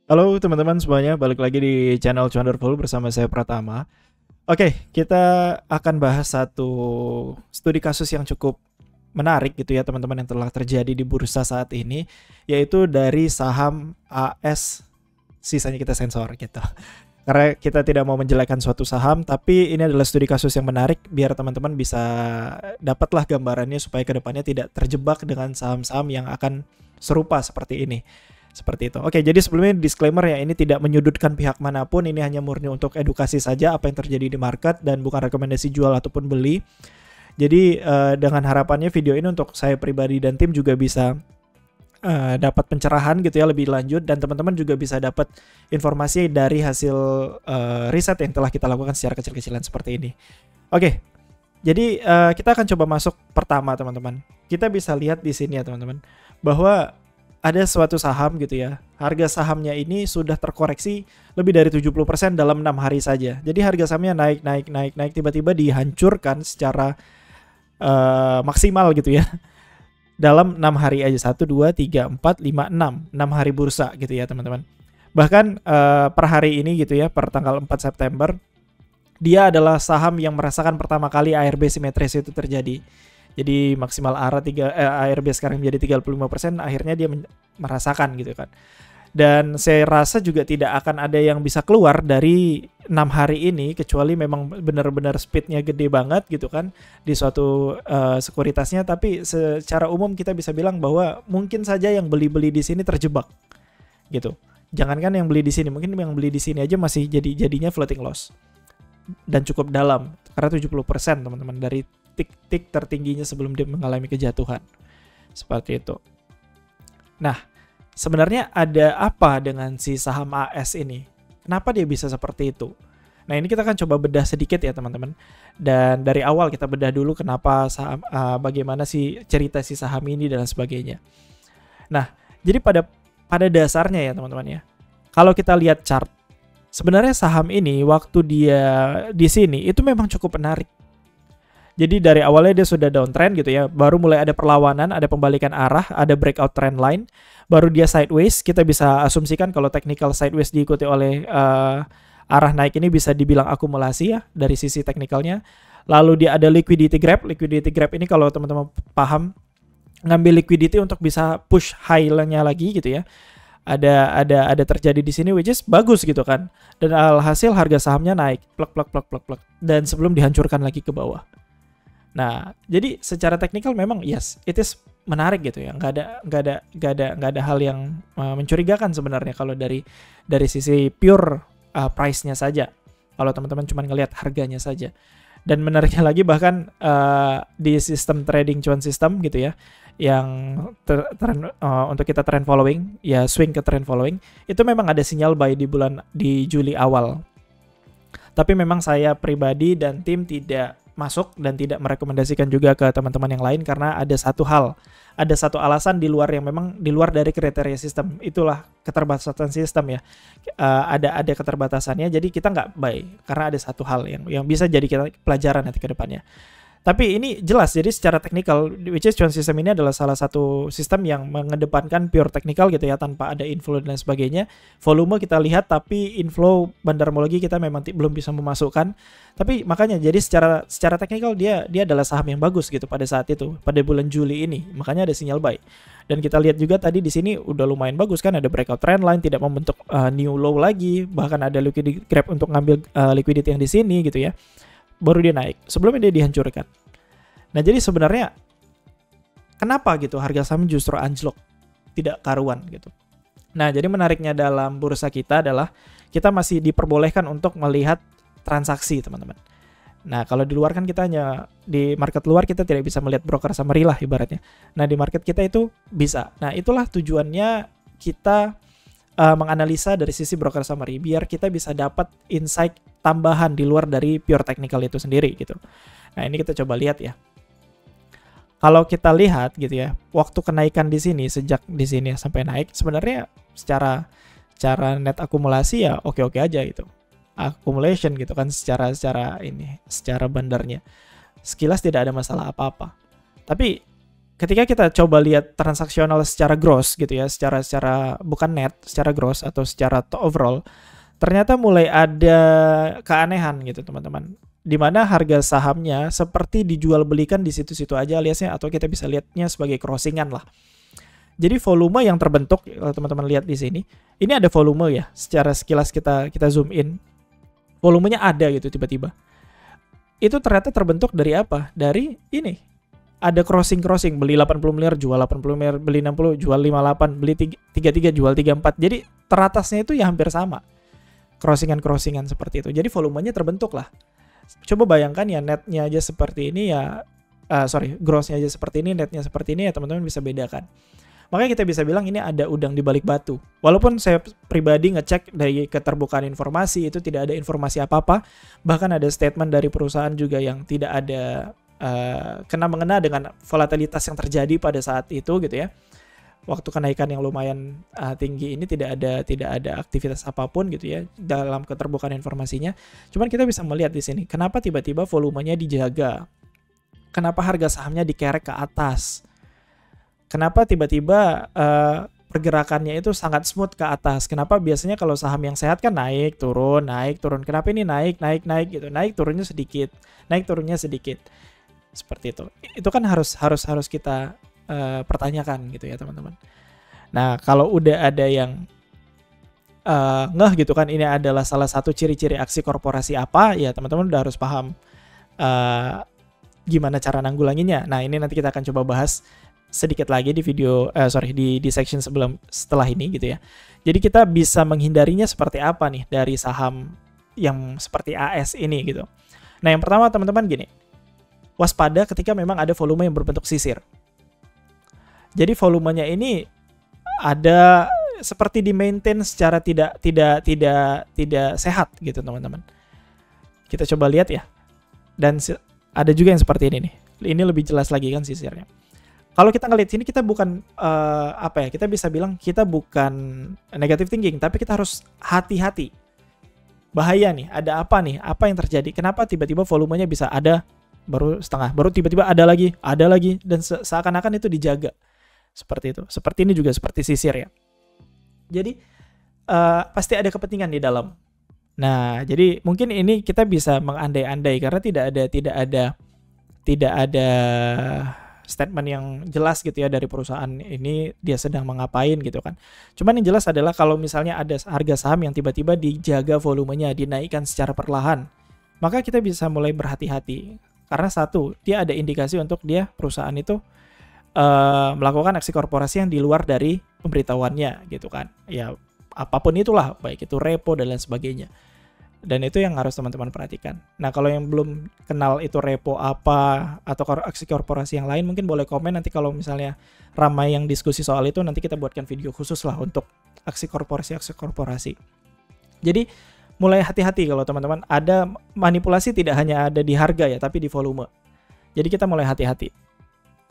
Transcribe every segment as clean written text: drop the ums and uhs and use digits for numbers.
Halo teman-teman semuanya, balik lagi di channel Wonderful bersama saya Pratama. Oke, kita akan bahas satu studi kasus yang cukup menarik gitu ya teman-teman yang telah terjadi di bursa saat ini, yaitu dari saham AS, sisanya kita sensor gitu. Karena kita tidak mau menjelekkan suatu saham, tapi ini adalah studi kasus yang menarik biar teman-teman bisa dapatlah gambarannya supaya kedepannya tidak terjebak dengan saham-saham yang akan serupa seperti ini. Seperti itu. Oke, jadi sebelumnya disclaimer ya, ini tidak menyudutkan pihak manapun, ini hanya murni untuk edukasi saja apa yang terjadi di market dan bukan rekomendasi jual ataupun beli. Jadi dengan harapannya video ini untuk saya pribadi dan tim juga bisa dapat pencerahan gitu ya lebih lanjut, dan teman-teman juga bisa dapat informasi dari hasil riset yang telah kita lakukan secara kecil-kecilan seperti ini. Oke, jadi kita akan coba masuk pertama teman-teman. Kita bisa lihat di sini ya teman-teman, bahwa ada suatu saham gitu ya, harga sahamnya ini sudah terkoreksi lebih dari 70% dalam 6 hari saja. Jadi harga sahamnya naik, tiba-tiba dihancurkan secara maksimal gitu ya. Dalam 6 hari aja, 1, 2, 3, 4, 5, 6 hari bursa gitu ya teman-teman. Bahkan per hari ini gitu ya, per tanggal 4 September, dia adalah saham yang merasakan pertama kali ARB simetris itu terjadi. Jadi maksimal ARB sekarang menjadi 35%, akhirnya dia merasakan gitu kan. Dan saya rasa juga tidak akan ada yang bisa keluar dari 6 hari ini, kecuali memang benar-benar speednya gede banget gitu kan di suatu sekuritasnya. Tapi secara umum kita bisa bilang bahwa mungkin saja yang beli-beli di sini terjebak gitu. Jangankan yang beli di sini, mungkin yang beli di sini aja masih jadinya floating loss. Dan cukup dalam, karena 70% teman-teman dari tik tertingginya sebelum dia mengalami kejatuhan. Seperti itu. Nah, sebenarnya ada apa dengan si saham AS ini? Kenapa dia bisa seperti itu? Nah, ini kita akan coba bedah sedikit ya teman-teman. Dan dari awal kita bedah dulu kenapa saham, bagaimana sih cerita si saham ini dan sebagainya. Nah, jadi pada dasarnya ya teman-teman ya, kalau kita lihat chart, sebenarnya saham ini waktu dia di sini itu memang cukup menarik. Jadi dari awalnya dia sudah downtrend gitu ya, baru mulai ada perlawanan, ada pembalikan arah, ada breakout trend line, baru dia sideways. Kita bisa asumsikan kalau technical sideways diikuti oleh arah naik ini bisa dibilang akumulasi ya dari sisi teknikalnya. Lalu dia ada liquidity grab ini kalau teman-teman paham, ngambil liquidity untuk bisa push high-nya lagi gitu ya. Ada terjadi di sini, which is bagus gitu kan. Dan alhasil harga sahamnya naik, plek dan sebelum dihancurkan lagi ke bawah. Nah, jadi secara teknikal memang yes, it is menarik gitu ya. Nggak ada hal yang mencurigakan sebenarnya kalau dari sisi pure price-nya saja. Kalau teman-teman cuma ngelihat harganya saja. Dan menariknya lagi bahkan di sistem trading cuan system gitu ya, yang untuk kita trend following, ya swing ke trend following, itu memang ada sinyal buy di Juli awal. Tapi memang saya pribadi dan tim tidak masuk dan tidak merekomendasikan juga ke teman-teman yang lain karena ada satu alasan di luar yang memang di luar dari kriteria sistem. Itulah keterbatasan sistem ya. Ada keterbatasannya, jadi kita nggak buy karena ada satu hal yang bisa jadi kita pelajaran nanti ke depannya. Tapi ini jelas, jadi secara teknikal, which is cuan system ini adalah salah satu sistem yang mengedepankan pure technical gitu ya, tanpa ada inflow dan sebagainya. Volume kita lihat, tapi inflow bandarmologi kita memang belum bisa memasukkan. Tapi makanya jadi secara teknikal dia adalah saham yang bagus gitu pada saat itu, pada bulan Juli ini. Makanya ada sinyal buy. Dan kita lihat juga tadi di sini udah lumayan bagus kan, ada breakout trend line, tidak membentuk new low lagi, bahkan ada liquidity grab untuk ngambil liquidity yang di sini gitu ya. Baru dia naik, sebelumnya dia dihancurkan. Nah, jadi sebenarnya kenapa gitu harga saham justru anjlok, tidak karuan gitu. Nah, jadi menariknya dalam bursa kita adalah kita masih diperbolehkan untuk melihat transaksi, teman-teman. Nah, kalau di luar kan kita hanya di market luar kita tidak bisa melihat broker summary lah ibaratnya. Nah, di market kita itu bisa. Nah, itulah tujuannya kita menganalisa dari sisi broker summary biar kita bisa dapat insight tambahan di luar dari pure technical itu sendiri gitu. Nah, ini kita coba lihat ya. Kalau kita lihat gitu ya, waktu kenaikan di sini sejak di sini sampai naik sebenarnya secara net akumulasi ya oke-oke aja gitu. Accumulation gitu kan secara bandarnya. Sekilas tidak ada masalah apa-apa. Tapi ketika kita coba lihat transaksional secara gross gitu ya, secara bukan net, secara gross atau secara overall, ternyata mulai ada keanehan gitu teman-teman. Di mana harga sahamnya seperti dijual belikan di situ-situ aja aliasnya, atau kita bisa lihatnya sebagai crossingan lah. Jadi volume yang terbentuk, kalau teman-teman lihat di sini, ini ada volume ya. Secara sekilas kita zoom in, volumenya ada gitu tiba-tiba. Itu ternyata terbentuk dari apa? Dari ini. Ada crossing, beli 80 miliar, jual 80 miliar, beli 60, jual 58, beli 33, jual 34. Jadi teratasnya itu ya hampir sama. Crossingan seperti itu. Jadi volumenya terbentuk lah. Coba bayangkan ya, netnya aja seperti ini ya, grossnya aja seperti ini, netnya seperti ini ya, teman-teman bisa bedakan. Makanya kita bisa bilang ini ada udang di balik batu. Walaupun saya pribadi ngecek dari keterbukaan informasi, itu tidak ada informasi apa-apa. Bahkan ada statement dari perusahaan juga yang tidak ada kena-mengena dengan volatilitas yang terjadi pada saat itu gitu ya. Waktu kenaikan yang lumayan tinggi ini tidak ada aktivitas apapun gitu ya dalam keterbukaan informasinya. Cuman kita bisa melihat di sini kenapa tiba-tiba volumenya dijaga. Kenapa harga sahamnya dikerek ke atas? Kenapa tiba-tiba pergerakannya itu sangat smooth ke atas? Kenapa biasanya kalau saham yang sehat kan naik, turun. Kenapa ini naik gitu. Naik turunnya sedikit. Seperti itu. Itu kan harus kita pertanyakan gitu ya teman-teman. Nah, kalau udah ada yang ngeh gitu kan, ini adalah salah satu ciri-ciri aksi korporasi apa, ya teman-teman udah harus paham gimana cara nanggulanginya. Nah, ini nanti kita akan coba bahas sedikit lagi di video, di section setelah ini gitu ya. Jadi kita bisa menghindarinya seperti apa nih dari saham yang seperti AS ini gitu. Nah, yang pertama teman-teman gini, waspada ketika memang ada volume yang berbentuk sisir. Jadi volumenya ini ada seperti di-maintain secara tidak sehat gitu teman-teman. Kita coba lihat ya. Dan ada juga yang seperti ini nih. Ini lebih jelas lagi kan sisirnya. Kalau kita ngelihat sini kita bukan kita bisa bilang kita bukan negative thinking, tapi kita harus hati-hati. Bahaya nih, ada apa nih? Apa yang terjadi? Kenapa tiba-tiba volumenya bisa ada baru setengah, baru tiba-tiba ada lagi, dan seakan-akan itu dijaga. Seperti itu. Seperti ini juga seperti sisir ya. Jadi pasti ada kepentingan di dalam. Nah, jadi mungkin ini kita bisa mengandai-andai karena tidak ada statement yang jelas gitu ya dari perusahaan ini dia sedang mengapain gitu kan. Cuman yang jelas adalah kalau misalnya ada harga saham yang tiba-tiba dijaga volumenya, dinaikkan secara perlahan, maka kita bisa mulai berhati-hati. Karena satu, dia ada indikasi untuk perusahaan itu melakukan aksi korporasi yang di luar dari pemberitahuannya gitu kan. Ya apapun itulah, baik itu repo dan lain sebagainya. Dan itu yang harus teman-teman perhatikan. Nah, kalau yang belum kenal itu repo apa atau aksi korporasi yang lain, mungkin boleh komen nanti kalau misalnya ramai yang diskusi soal itu, nanti kita buatkan video khusus lah untuk aksi korporasi. Jadi mulai hati-hati kalau teman-teman ada manipulasi tidak hanya ada di harga ya, tapi di volume. Jadi kita mulai hati-hati.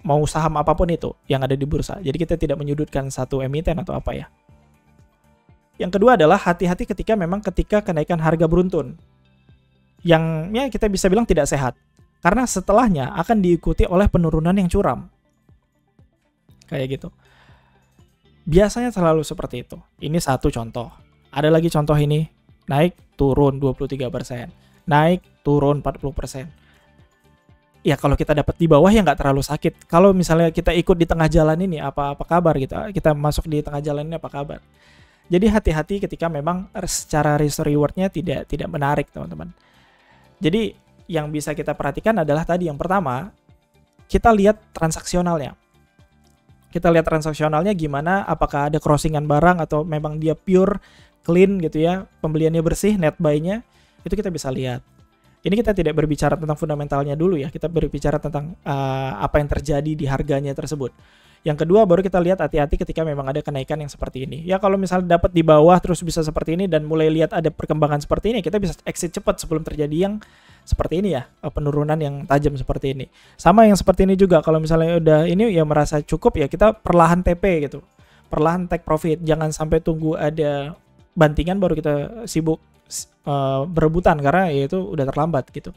Mau saham apapun itu yang ada di bursa. Jadi kita tidak menyudutkan satu emiten atau apa ya. Yang kedua adalah hati-hati ketika kenaikan harga beruntun. Yang kita bisa bilang tidak sehat. Karena setelahnya akan diikuti oleh penurunan yang curam. Kayak gitu. Biasanya selalu seperti itu. Ini satu contoh. Ada lagi contoh ini. Naik, turun 23%. Naik, turun 40%. Ya kalau kita dapat di bawah ya nggak terlalu sakit. Kalau misalnya kita ikut di tengah jalan ini, apa kabar gitu? Kita masuk di tengah jalan ini apa kabar? Jadi hati-hati ketika memang secara risk rewardnya tidak menarik teman-teman. Jadi yang bisa kita perhatikan adalah tadi yang pertama, kita lihat transaksionalnya. Kita lihat transaksionalnya gimana, apakah ada crossingan barang atau memang dia pure, clean gitu ya, pembeliannya bersih, net buy-nya, itu kita bisa lihat. Ini kita tidak berbicara tentang fundamentalnya dulu ya, kita berbicara tentang apa yang terjadi di harganya tersebut. Yang kedua baru kita lihat hati-hati ketika memang ada kenaikan yang seperti ini. Ya kalau misalnya dapat di bawah terus bisa seperti ini dan mulai lihat ada perkembangan seperti ini, kita bisa exit cepat sebelum terjadi yang seperti ini ya, penurunan yang tajam seperti ini. Sama yang seperti ini juga, kalau misalnya udah ini ya merasa cukup ya kita perlahan TP gitu. Perlahan take profit, jangan sampai tunggu ada bantingan baru kita sibuk berebutan karena ya itu udah terlambat gitu.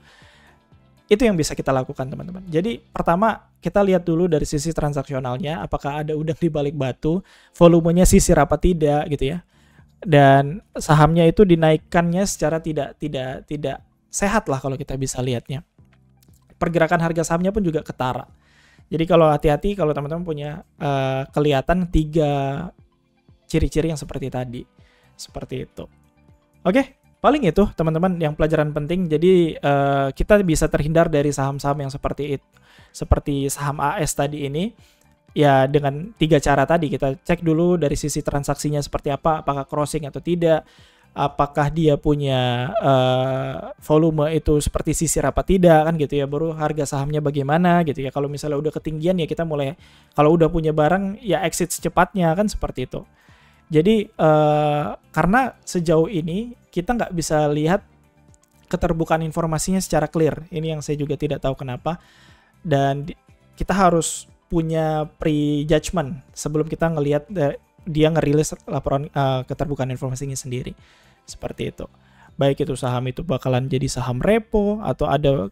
Itu yang bisa kita lakukan teman-teman. Jadi pertama kita lihat dulu dari sisi transaksionalnya, apakah ada udang di balik batu, volumenya sisir apa tidak gitu ya. Dan sahamnya itu dinaikkannya secara tidak sehat lah kalau kita bisa lihatnya. Pergerakan harga sahamnya pun juga ketara. Jadi kalau hati-hati kalau teman-teman punya kelihatan 3 ciri-ciri yang seperti tadi. Seperti itu. Oke, paling itu teman-teman yang pelajaran penting. Jadi kita bisa terhindar dari saham-saham yang seperti saham AS tadi ini. Ya dengan 3 cara tadi, kita cek dulu dari sisi transaksinya seperti apa, apakah crossing atau tidak. Apakah dia punya volume itu seperti sisir apa tidak kan gitu ya, baru harga sahamnya bagaimana gitu ya. Kalau misalnya udah ketinggian ya kita mulai, kalau udah punya barang ya exit secepatnya kan seperti itu. Jadi karena sejauh ini kita nggak bisa lihat keterbukaan informasinya secara clear, ini yang saya juga tidak tahu kenapa, dan kita harus punya pre-judgment sebelum kita ngelihat dia ngerilis laporan keterbukaan informasinya sendiri. Seperti itu. Baik itu saham itu bakalan jadi saham repo atau ada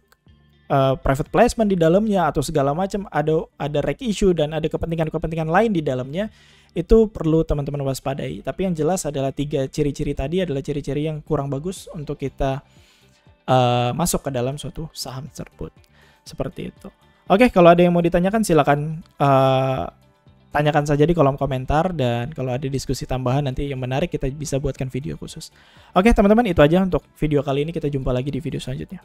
private placement di dalamnya atau segala macam, ada reg issue dan ada kepentingan-kepentingan lain di dalamnya, itu perlu teman-teman waspadai. Tapi yang jelas adalah 3 ciri-ciri tadi adalah ciri-ciri yang kurang bagus untuk kita masuk ke dalam suatu saham tersebut. Seperti itu. Oke, kalau ada yang mau ditanyakan silakan tanyakan saja di kolom komentar, dan kalau ada diskusi tambahan nanti yang menarik kita bisa buatkan video khusus. Oke teman-teman, itu aja untuk video kali ini, kita jumpa lagi di video selanjutnya.